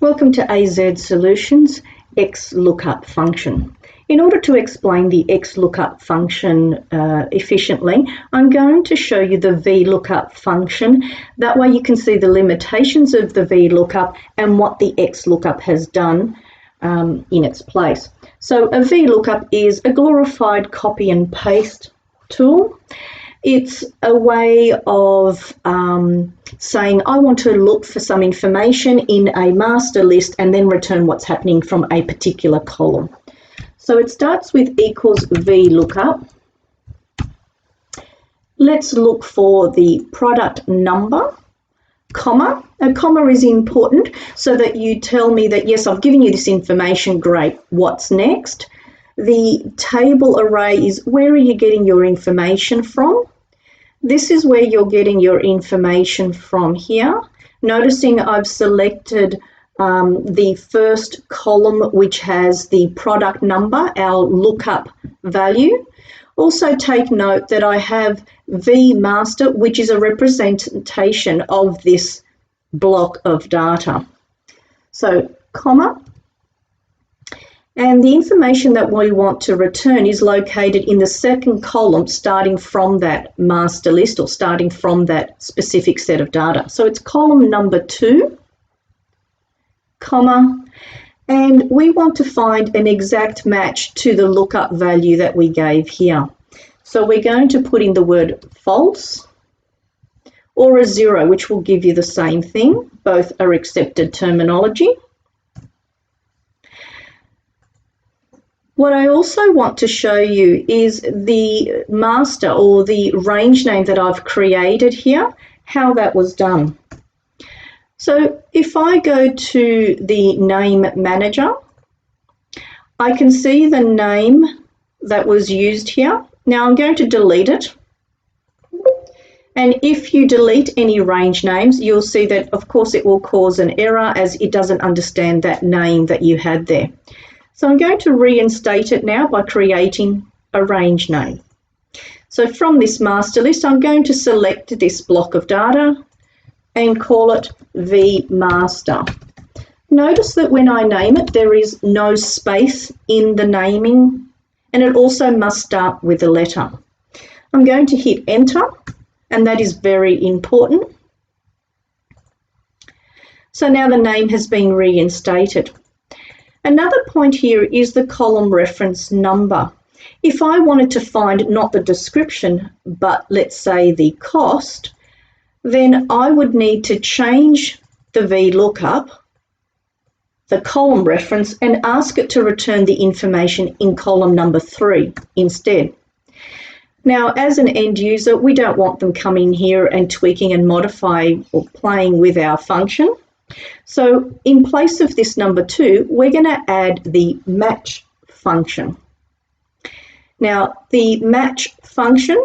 Welcome to AZ Solutions Xlookup function. In order to explain the Xlookup function efficiently, I'm going to show you the Vlookup function. That way you can see the limitations of the Vlookup and what the Xlookup has done in its place. So a Vlookup is a glorified copy and paste tool. It's a way of saying I want to look for some information in a master list and then return what's happening from a particular column. So it starts with equals Vlookup. Let's look for the product number, comma. A comma is important so that you tell me that, yes, I've given you this information, great, what's next? The table array is where are you getting your information from? This is where you're getting your information from here. Noticing I've selected the first column which has the product number, our lookup value. Also take note that I have vmaster, which is a representation of this block of data. So comma. And the information that we want to return is located in the second column starting from that master list or starting from that specific set of data. So it's column number 2, comma, and we want to find an exact match to the lookup value that we gave here. So we're going to put in the word false or a 0, which will give you the same thing. Both are accepted terminology. What I also want to show you is the master or the range name that I've created here, how that was done. So if I go to the name manager, I can see the name that was used here. Now I'm going to delete it. And if you delete any range names, you'll see that, of course, it will cause an error as it doesn't understand that name that you had there. So I'm going to reinstate it now by creating a range name. So from this master list, I'm going to select this block of data and call it vmaster. Notice that when I name it, there is no space in the naming, and it also must start with a letter. I'm going to hit enter, and that is very important. So now the name has been reinstated. Another point here is the column reference number. If I wanted to find not the description, but let's say the cost, then I would need to change the Vlookup, the column reference, and ask it to return the information in column number 3 instead. Now, as an end user, we don't want them coming here and tweaking and modifying or playing with our function. So in place of this number 2, we're going to add the match function. Now, the match function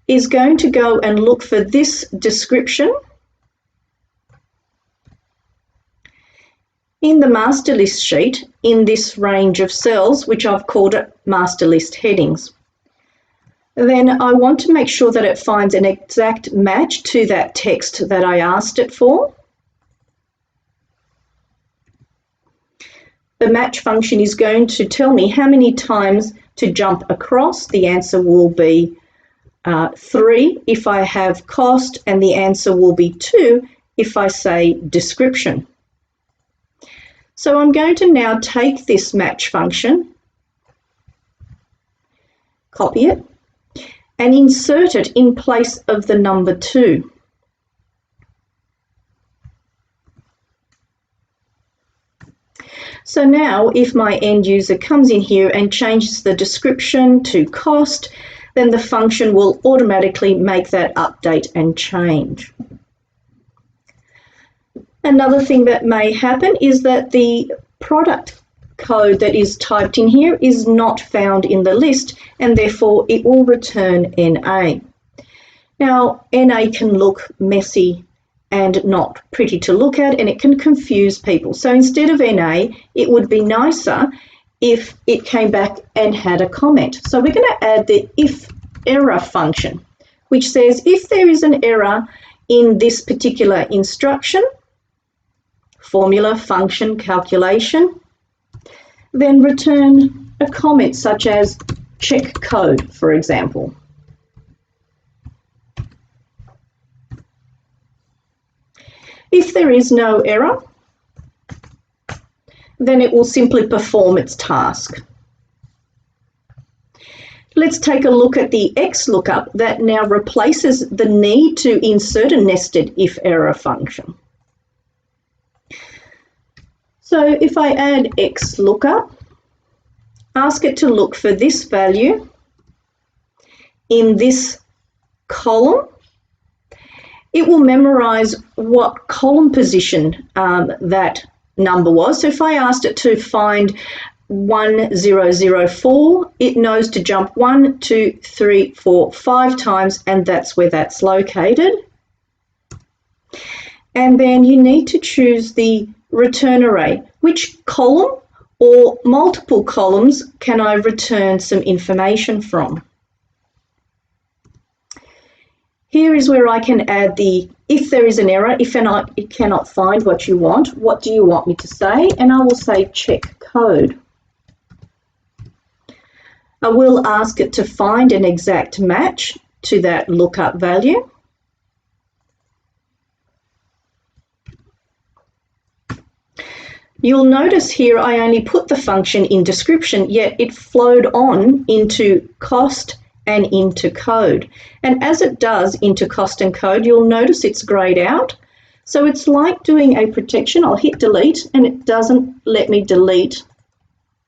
is going to go and look for this description in the master list sheet in this range of cells, which I've called it master list headings. Then I want to make sure that it finds an exact match to that text that I asked it for. The match function is going to tell me how many times to jump across. The answer will be 3 if I have cost, and the answer will be 2 if I say description. So I'm going to now take this match function, copy it, and insert it in place of the number 2. So now if my end user comes in here and changes the description to cost, then the function will automatically make that update and change. Another thing that may happen is that the product code that is typed in here is not found in the list, and therefore it will return NA. Now, NA can look messy and not pretty to look at, and it can confuse people. So instead of NA, it would be nicer if it came back and had a comment. So we're going to add the if error function, which says if there is an error in this particular instruction, formula, function, calculation, then return a comment such as check code, for example. If there is no error, then it will simply perform its task. Let's take a look at the Xlookup that now replaces the need to insert a nested if error function. So if I add Xlookup, ask it to look for this value in this column, it will memorize what column position that number was. So if I asked it to find 1004, it knows to jump 1, 2, 3, 4, 5 times, and that's where that's located. And then you need to choose the return array. Which column or multiple columns can I return some information from? Here is where I can add the, if there is an error, if it cannot find what you want, what do you want me to say? And I will say check code. I will ask it to find an exact match to that lookup value. You'll notice here I only put the function in description, yet it flowed on into cost and into code. And as it does into cost and code, you'll notice it's grayed out. So it's like doing a protection. I'll hit delete and it doesn't let me delete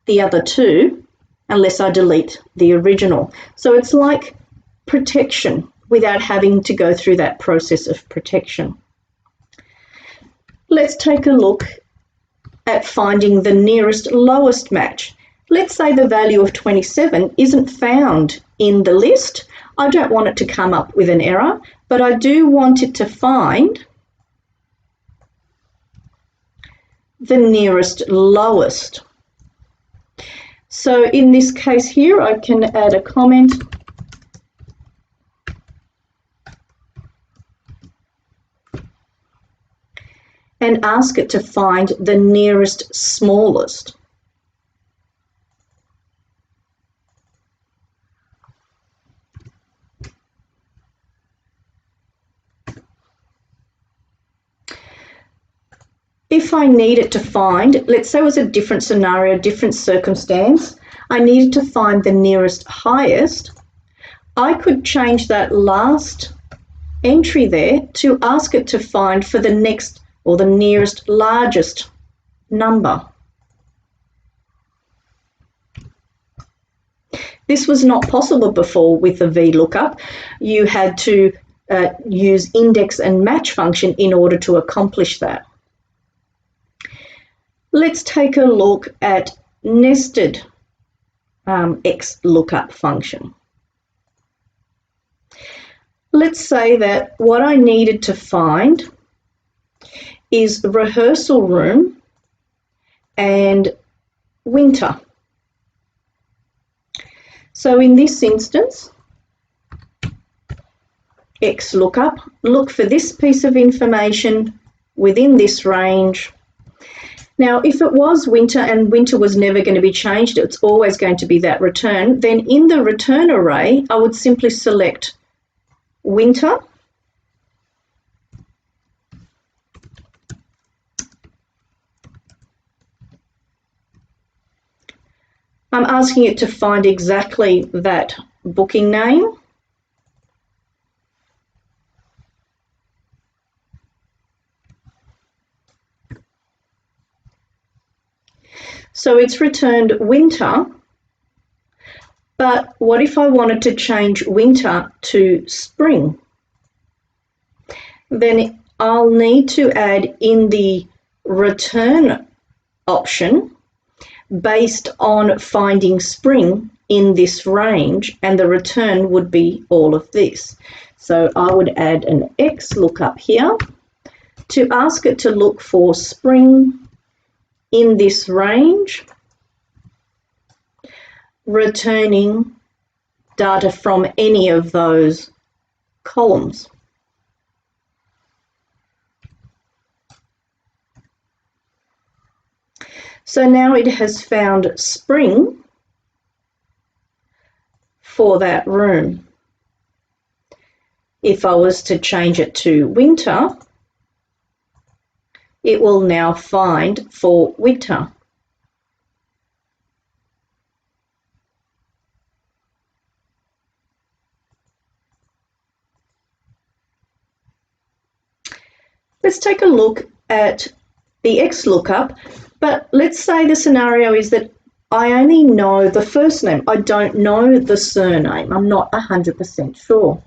the other two unless I delete the original. So it's like protection without having to go through that process of protection. Let's take a look at finding the nearest lowest match. Let's say the value of 27 isn't found in the list. I don't want it to come up with an error, but I do want it to find the nearest lowest. So in this case here, I can add a comment and ask it to find the nearest smallest. If I need it to find, let's say it was a different scenario, different circumstance, I needed to find the nearest highest, I could change that last entry there to ask it to find for the next or the nearest largest number. This was not possible before with the Vlookup. You had to use index and match function in order to accomplish that. Let's take a look at nested Xlookup function. Let's say that what I needed to find is rehearsal room and winter. So in this instance, Xlookup, look for this piece of information within this range. Now, if it was winter and winter was never going to be changed, it's always going to be that return, then in the return array, I would simply select winter. I'm asking it to find exactly that booking name. So it's returned winter, but what if I wanted to change winter to spring? Then I'll need to add in the return option based on finding spring in this range, and the return would be all of this. So I would add an Xlookup here to ask it to look for spring in this range, returning data from any of those columns. So now it has found spring for that room. If I was to change it to winter, it will now find for winter. Let's take a look at the Xlookup, but let's say the scenario is that I only know the first name. I don't know the surname. I'm not 100% sure.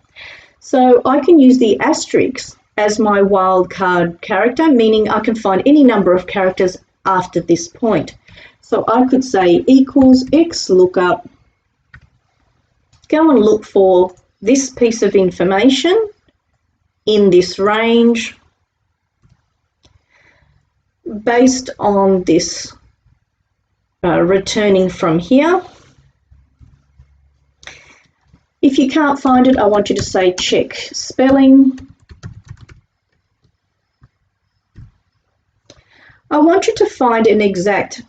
So I can use the asterisk as my wildcard character, meaning I can find any number of characters after this point. So I could say equals Xlookup, go and look for this piece of information in this range based on this returning from here. If you can't find it, I want you to say check spelling. I want you to find an exact,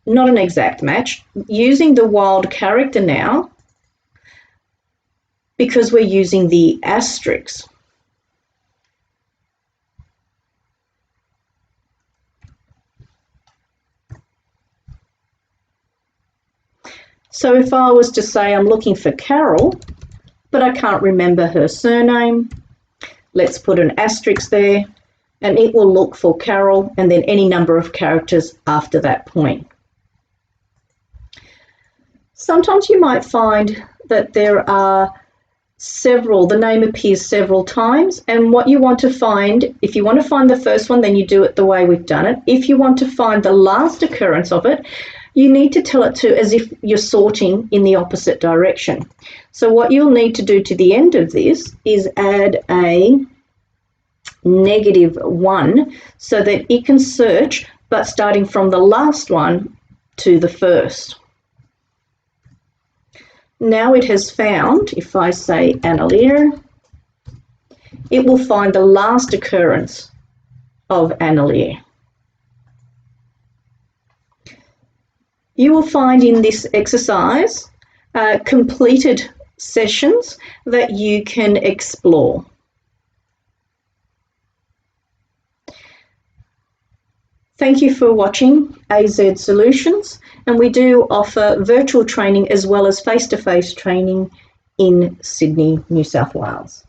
not an exact match, using the wild character now, because we're using the asterisk. So if I was to say I'm looking for Carol, but I can't remember her surname, let's put an asterisk there, and it will look for Carol and then any number of characters after that point. Sometimes you might find that there are several, the name appears several times, and what you want to find, if you want to find the first one, then you do it the way we've done it. If you want to find the last occurrence of it, you need to tell it to as if you're sorting in the opposite direction. So what you'll need to do to the end of this is add a -1 so that it can search, but starting from the last one to the first. Now it has found, if I say Annalear, it will find the last occurrence of Annalear. You will find in this exercise completed sessions that you can explore. Thank you for watching AZ Solutions, and we do offer virtual training as well as face-to-face training in Sydney, New South Wales.